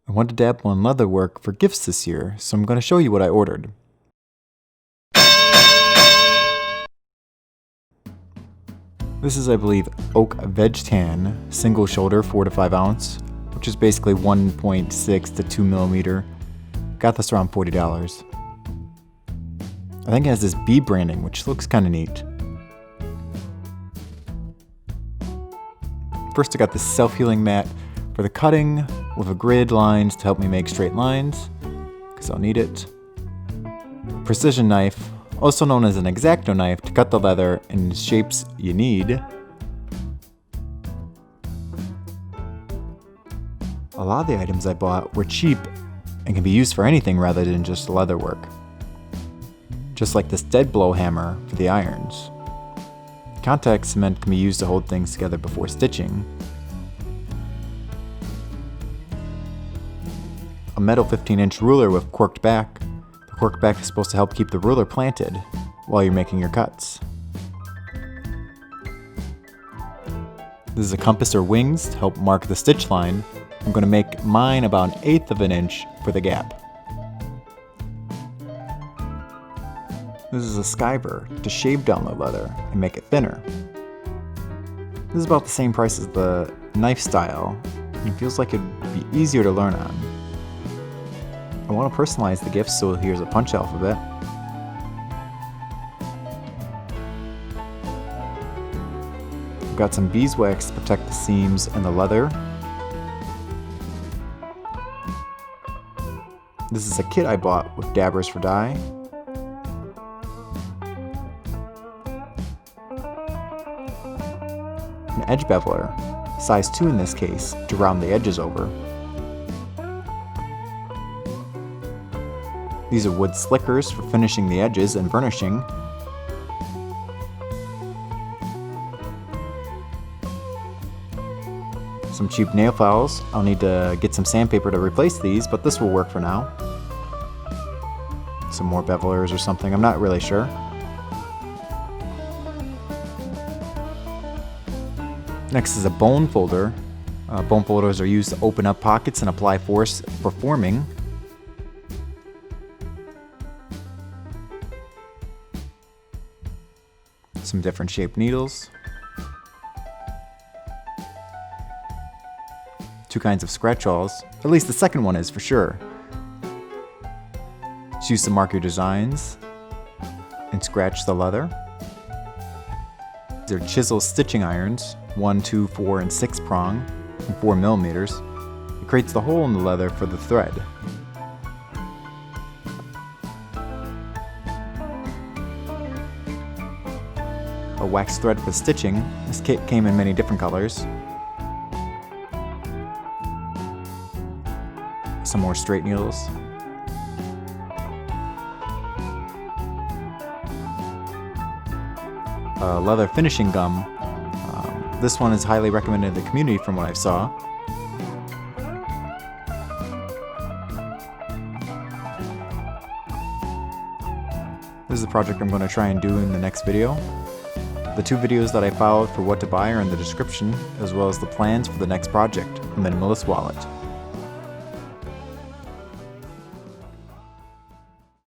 I want to dabble in leather work for gifts this year, so I'm going to show you what I ordered. This is, I believe, oak veg tan, single shoulder 4 to 5 ounce, which is basically 1.6 to 2 millimeter. Got this around $40. I think it has this bee branding, which looks kind of neat. First, I got this self-healing mat for the cutting with a grid lines to help me make straight lines, because I'll need it. Precision knife, also known as an X-Acto knife, to cut the leather in shapes you need. A lot of the items I bought were cheap and can be used for anything rather than just leather work. Just like this dead blow hammer for the irons. Contact cement can be used to hold things together before stitching. A metal 15-inch ruler with corked back. The corked back is supposed to help keep the ruler planted while you're making your cuts. This is a compass or wings to help mark the stitch line. I'm going to make mine about 1/8 of an inch for the gap. This is a skiver to shave down the leather and make it thinner. This is about the same price as the knife style, and it feels like it'd be easier to learn on. I want to personalize the gift, so here's a punch alphabet. I've got some beeswax to protect the seams and the leather. This is a kit I bought with dabbers for dye. An edge beveler, size 2 in this case, to round the edges over. These are wood slickers for finishing the edges and burnishing. Some cheap nail files. I'll need to get some sandpaper to replace these, but this will work for now. Some more bevelers or something, I'm not really sure. Next is a bone folder. Bone folders are used to open up pockets and apply force for forming. Some different shaped needles. 2 kinds of scratch-alls. At least the second one is for sure. Just use to mark your designs and scratch the leather. These are chisel stitching irons, 1, 2, 4, and 6 prong, and 4 millimeters. It creates the hole in the leather for the thread. A wax thread for stitching. This kit came in many different colors. Some more straight needles. Leather finishing gum. This one is highly recommended in the community from what I saw. This is a project I'm going to try and do in the next video. The 2 videos that I followed for what to buy are in the description, as well as the plans for the next project, a minimalist wallet.